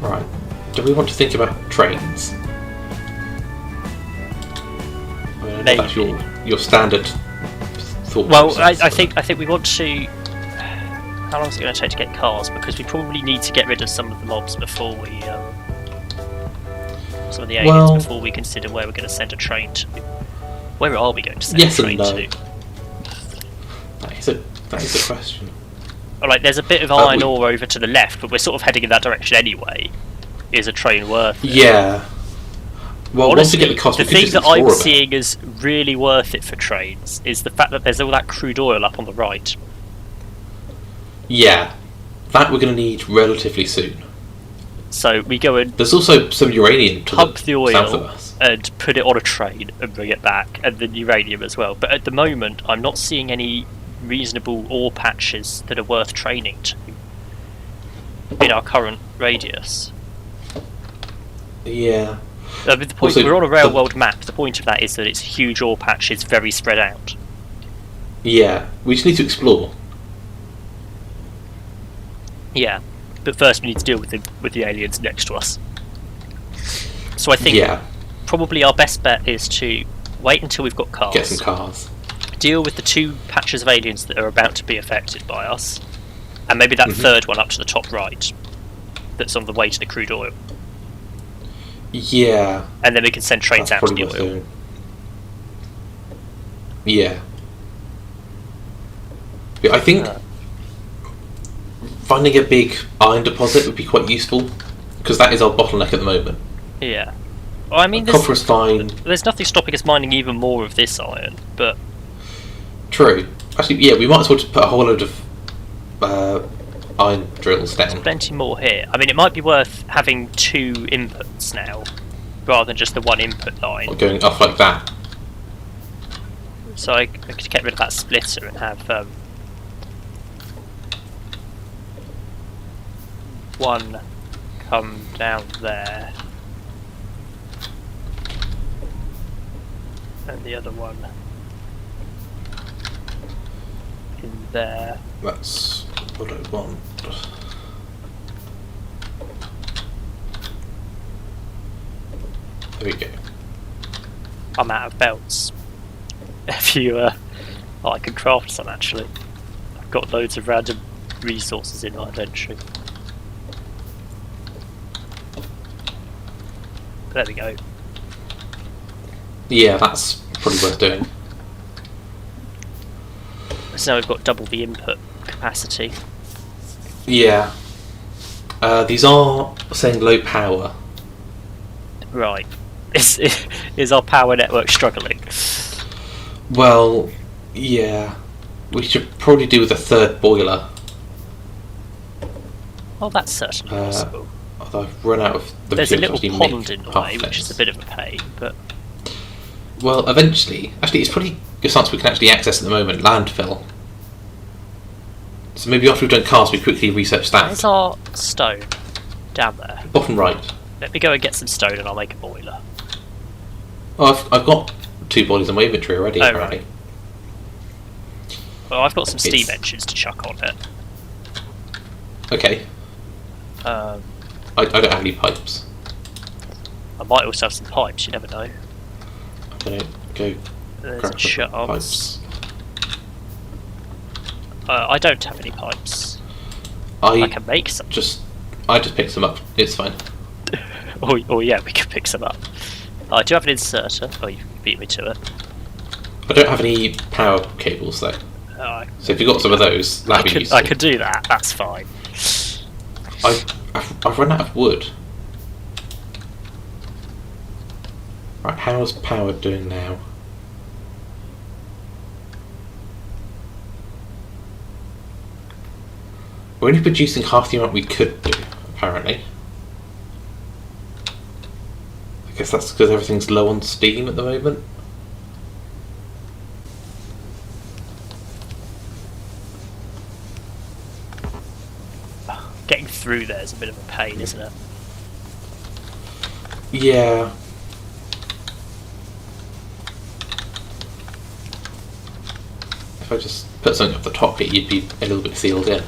Right. Do we want to think about trains? I mean, I know that's your standard thought process. I think we want to. How long is it going to take to get cars? Because we probably need to get rid of some of the mobs before we, some of the aliens before we consider where we're going to send a train to. Where are we going to send a train to? That is a question. Alright, there's a bit of iron ore over to the left, but we're sort of heading in that direction anyway. Is a train worth it? Yeah. Well, honestly, once we get the cost, the thing that I'm seeing as really worth it for trains is the fact that there's all that crude oil up on the right. Yeah, that we're going to need relatively soon. So we go and there's also some uranium to pump the oil south of us and put it on a train and bring it back, and then uranium as well. But at the moment, I'm not seeing any reasonable ore patches that are worth training to in our current radius. Yeah. The point, also, we're on a rail world map. The point of that is that it's huge ore patches, very spread out. Yeah, we just need to explore. Yeah, but first we need to deal with the aliens next to us. So I think probably our best bet is to wait until we've got cars. Get some cars. Deal with the 2 patches of aliens that are about to be affected by us, and maybe that third one up to the top right, that's on the way to the crude oil. Yeah. And then we can send trains out to the oil. Yeah. I think finding a big iron deposit would be quite useful, because that is our bottleneck at the moment. Yeah. Well, I mean, copper is fine. There's nothing stopping us mining even more of this iron, but... True. Actually, yeah, we might as well just put a whole load of iron drills down. There's plenty more here. I mean, it might be worth having 2 inputs now, rather than just the 1 input line. Or going off like that. So I could get rid of that splitter and have... 1 come down there, and the other one in there. That's what I want. There we go. I'm out of belts. If you, I can craft some actually. I've got loads of random resources in my inventory. There we go. Yeah, that's probably worth doing. So now we've got double the input capacity. Yeah. These are saying low power. Right. Is our power network struggling? Well, yeah. We should probably do with a 3rd boiler. Well, that's certainly possible. Although I've run out of the There's a little pond in the way, which is a bit of a pain, but... Well, eventually... Actually, it's pretty good chance we can actually access at the moment landfill. So maybe after we've done cars, we quickly research that. There's our stone down there. Bottom right. Let me go and get some stone and I'll make a boiler. Oh, I've got 2 boilers in my inventory already, apparently. Right. Well, I've got some steam engines to chuck on it. Okay. I don't have any pipes. I might also have some pipes, you never know. I'm gonna go grab some pipes. I don't have any pipes. I can make some. I just picked some up. It's fine. oh yeah, we can pick some up. I do have an inserter. Oh, you beat me to it. I don't have any power cables though. So if you got some of those, that'd be useful. I could do that. That's fine. I've run out of wood. Right, how's power doing now? We're only producing half the amount we could do, apparently. I guess that's because everything's low on steam at the moment. Getting through there is a bit of a pain, isn't it? Yeah. If I just put something up the top here, you'd be a little bit sealed in.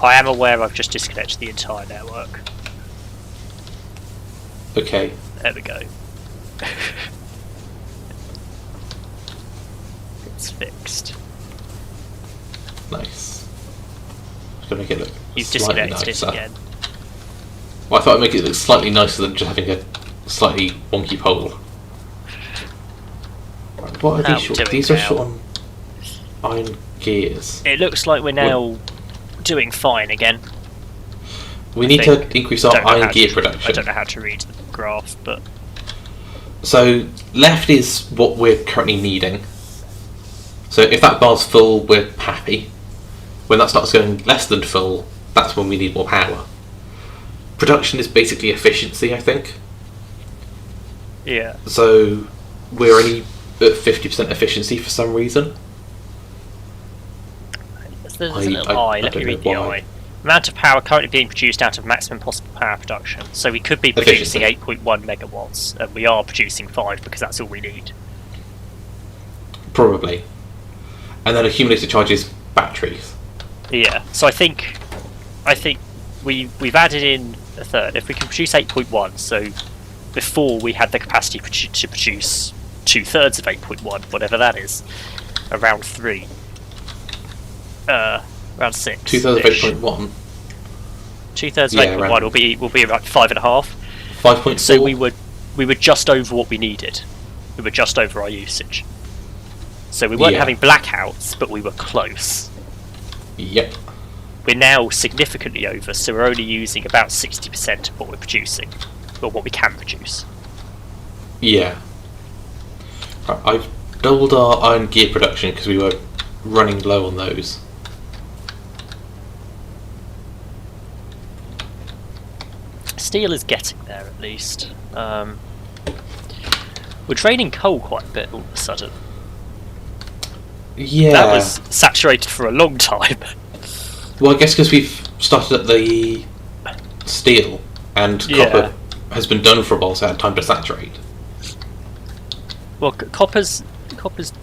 I am aware I've just disconnected the entire network. Okay. There we go. It's fixed. Nice. Just gonna make it look You've slightly disconnected it nicer. again. Well, I thought I'd make it look slightly nicer than just having a slightly wonky pole. Right, what are How these we short? doing These are now? short on iron gears. It looks like we're now doing fine again. We I need think. to increase our Don't know iron how gear to- production. I don't know how to read the graph, but So left is what we're currently needing. So if that bar's full, we're happy. When that starts going less than full, that's when we need more power. Production is basically efficiency, I think. yeah. So we're only at 50% efficiency for some reason. There's a little eye. Let me don't read know the why. eye. Amount of power currently being produced out of maximum possible power production. So we could be producing Efficiency. 8.1 megawatts, and we are producing 5 because that's all we need. Probably. And then accumulator charges batteries. Yeah. So I think we've added in a third. If we can produce 8.1, so before we had the capacity to produce 2/3 of 8.1, whatever that is, around 3. Around 6. 2/3 of 8.1. 2/3 of Yeah, 8.1 around- will be about 5.5. 5.4. So we were just over what we needed. We were just over our usage. So we weren't Yeah. having blackouts, but we were close. Yep. We're now significantly over, so we're only using about 60% of what we're producing, or what we can produce. Yeah. Right, I've doubled our iron gear production because we were running low on those. Steel is getting there, at least. We're draining coal quite a bit all of a sudden. Yeah. That was saturated for a long time. Well, I guess because we've started at the steel and Yeah. copper has been done for a while, so it had time to saturate. Well, copper's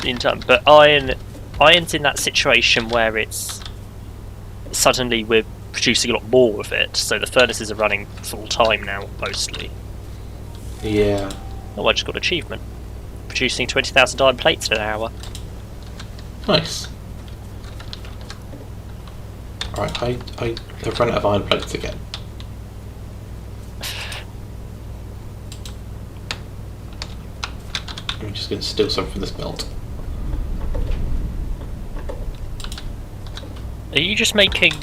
been done, but iron's in that situation where it's suddenly we're producing a lot more of it, so the furnaces are running full time now mostly. Yeah. Oh, I just got an achievement, producing 20,000 iron plates in an hour. Nice. Alright, I have run out of iron plates again. I'm just going to steal some from this belt. Are you just making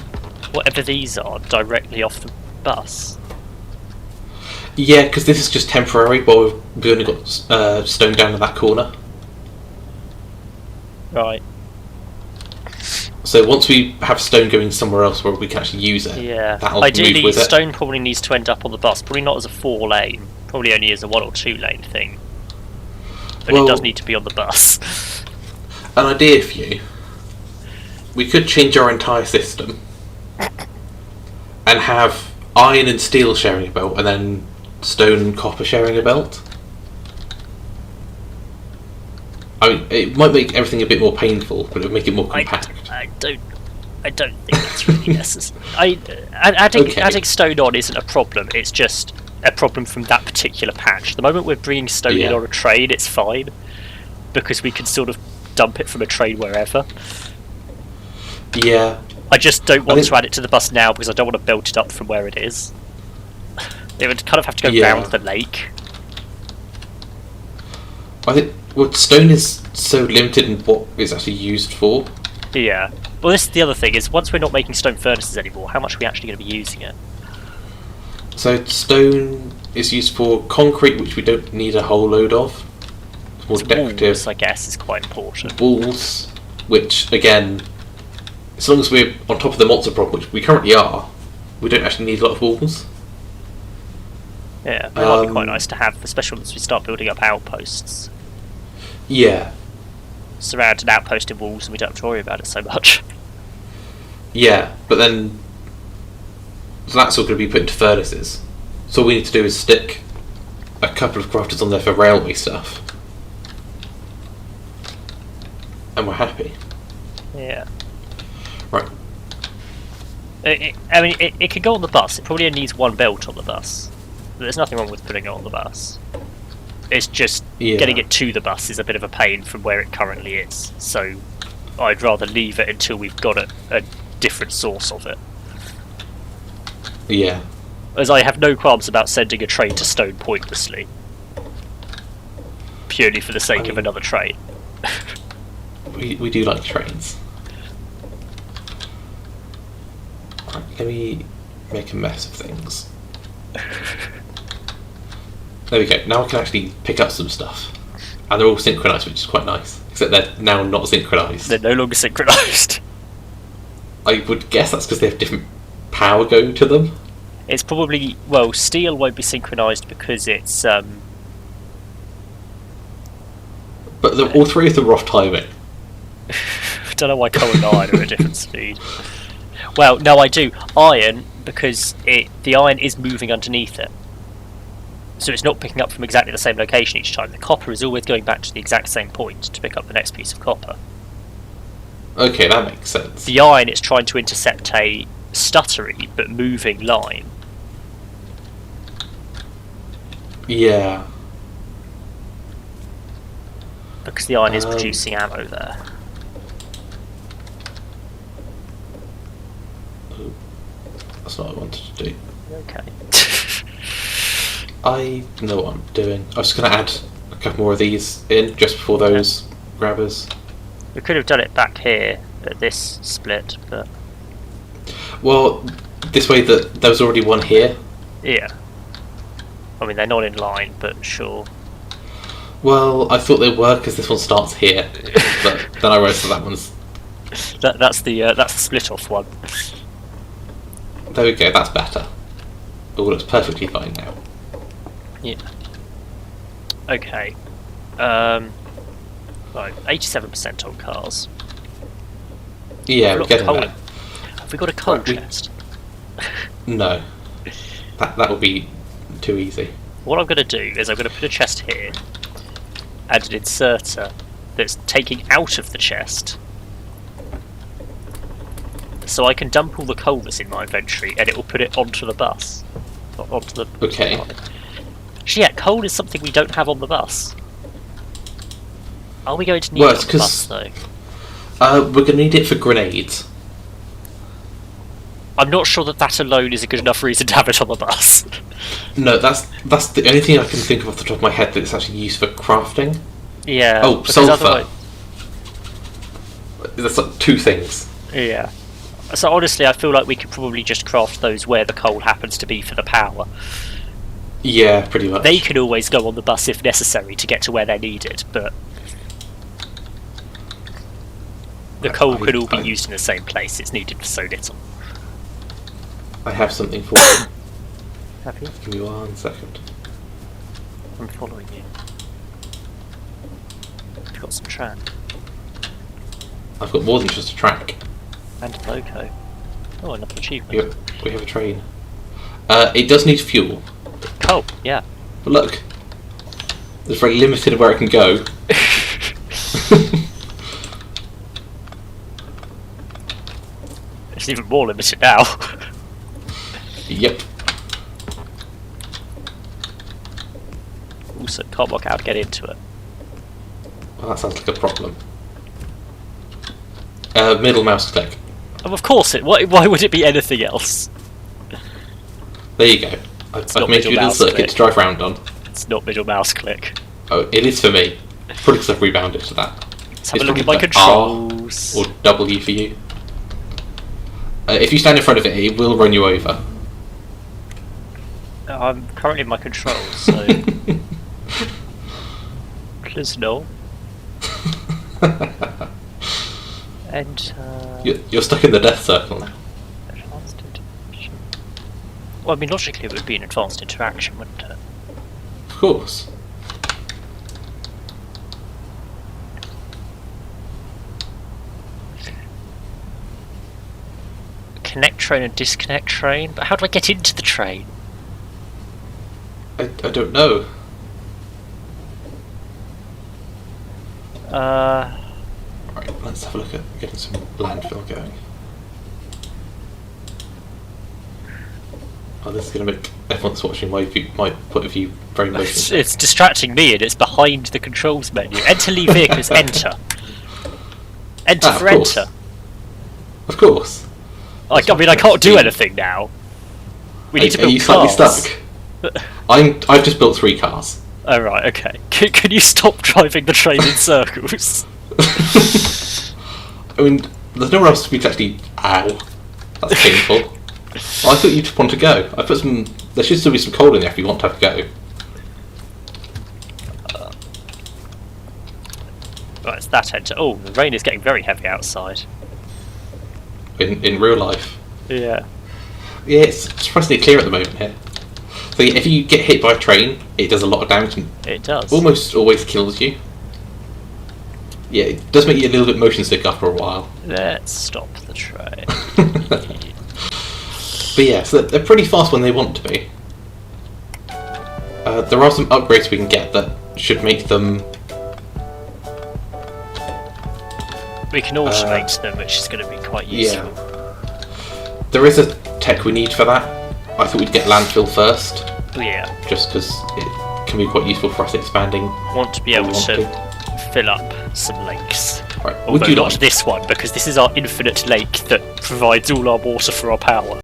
whatever these are directly off the bus? Yeah, because this is just temporary, but we've only got stone down in that corner. Right. So once we have stone going somewhere else where we can actually use it, Yeah. that'll move Ideally, with it. stone probably needs to end up on the bus. Probably not as a 4-lane. Probably only as a 1 or 2-lane thing. But Well- it does need to be on the bus. An idea for you. We could change our entire system and have iron and steel sharing a belt, and then stone and copper sharing a belt. I mean, it might make everything a bit more painful, but it would make it more compact. I don't think that's really necessary. Adding stone on isn't a problem. It's just a problem from that particular patch. The moment we're bringing stone in Yeah. on a train, it's fine because we can sort of dump it from a train wherever. Yeah. I just don't want think- to add it to the bus now because I don't want to build it up from where it is. It would kind of have to go Yeah. round the lake. I think stone is so limited in what it's actually used for. Yeah. Well, this is the other thing, is once we're not making stone furnaces anymore, how much are we actually going to be using it? So stone is used for concrete, which we don't need a whole load of. It's more decorative. Walls, I guess, is quite important. Walls, which again, as long as we're on top of the monster problem, which we currently are, we don't actually need a lot of walls. Yeah, it might be quite nice to have, especially once we start building up outposts. Yeah, Surround an outpost in walls and we don't have to worry about it so much. yeah, but then so that's all going to be put into furnaces. So all we need to do is stick a couple of crafters on there for railway stuff, and we're happy. Yeah. Right. I mean, it could go on the bus. It probably only needs one belt on the bus. There's nothing wrong with putting it on the bus. It's just getting it to the bus is a bit of a pain from where it currently is. So I'd rather leave it until we've got a different source of it. Yeah. As I have no qualms about sending a train to Stone pointlessly. Purely for the sake of another train. we do like trains. Right, let me make a mess of things. There we go. Now I can actually pick up some stuff. And they're all synchronised, which is quite nice. Except they're now not synchronised. They're no longer synchronised. I would guess that's because they have different power going to them. It's probably... Well, steel won't be synchronised because it's... But all three of them are off timing. I don't know why coal and iron are at a different speed. Well, no, I do. Iron, because the iron is moving underneath it. So it's not picking up from exactly the same location each time. The copper is always going back to the exact same point to pick up the next piece of copper. Okay, that makes sense. The iron is trying to intercept a stuttery but moving line. Yeah. Because the iron is producing ammo there. That's not what I wanted to do. Okay. I know what I'm doing. I was going to add a couple more of these in just before those grabbers. We could have done it back here at this split, but... Well, this way that there was already one here. Yeah. I mean, they're not in line, but sure. Well, I thought they were because this one starts here, but then I realised that one's... That's the split-off one. There we go, that's better. It all looks perfectly fine now. Yeah. Okay. Right, 87% on cars. Yeah, we're getting there. Have we got a coal chest? No. That would be too easy. What I'm going to do is I'm going to put a chest here and an inserter that's taking out of the chest, so I can dump all the coal that's in my inventory and it will put it onto the bus. Onto the... Okay. So yeah, coal is something we don't have on the bus. Are we going to need it on the bus though? We're going to need it for grenades. I'm not sure that alone is a good enough reason to have it on the bus. No, that's the only thing I can think of off the top of my head that it's actually used for crafting. Yeah. Oh, sulfur. That's like two things. Yeah. So honestly, I feel like we could probably just craft those where the coal happens to be for the power. Yeah, pretty much. They can always go on the bus if necessary to get to where they're needed, but the coal could all be used in the same place. It's needed for so little. I have something for you. Have you? Give me 1 second. I'm following you. I've got some track. I've got more than just a track. And a loco. Oh, another achievement. We have a train. It does need fuel. Coal, yeah. But look, it's very limited where it can go. It's even more limited now. Yep. Also, can't work out how to get into it. Well, that sounds like a problem. Middle mouse click. Oh, of course it. Why would it be anything else? There you go. I've made you a little circuit to drive around on. It's not middle mouse click. Oh, it is for me. Probably because I've rebounded to that. Let's have a look at my controls. R or W for you. If you stand in front of it, it will run you over. I'm currently in my controls, so... Please no. And, You're stuck in the death circle now. Advanced interaction. Well, I mean, logically it would be an advanced interaction, wouldn't it? Of course. Connect train and disconnect train? But how do I get into the train? I don't know. Right, let's have a look at getting some landfill going. Oh, this is going to make everyone that's watching my point of view very emotional. It's distracting me, and it's behind the controls menu. Enter, leave vehicles, enter. Enter for course. enter. Of course. I mean, I can't do anything now. We need to build Are you cars. slightly stuck? I've just built 3 cars. Oh right, okay. Can you stop driving the train in circles? I mean, there's nowhere else for me to actually... Ow. That's painful. Oh, I thought you'd want to go. I put some... There should still be some coal in there if you want to have a go. Right, it's that enter. Oh, the rain is getting very heavy outside. In real life. Yeah. Yeah, it's surprisingly clear at the moment here. So yeah, if you get hit by a train, it does a lot of damage and It does. almost always kills you. Yeah, it does make you a little bit motion sick after a while. Let's stop the train. But yeah, so they're pretty fast when they want to be. There are some upgrades we can get that should make them... We can automate them, which is going to be quite useful. Yeah. There is a tech we need for that. I thought we'd get landfill first. Yeah. Just because it can be quite useful for us expanding. Want to be able to fill up some lakes. Right. Although not this one, because this is our infinite lake that provides all our water for our power.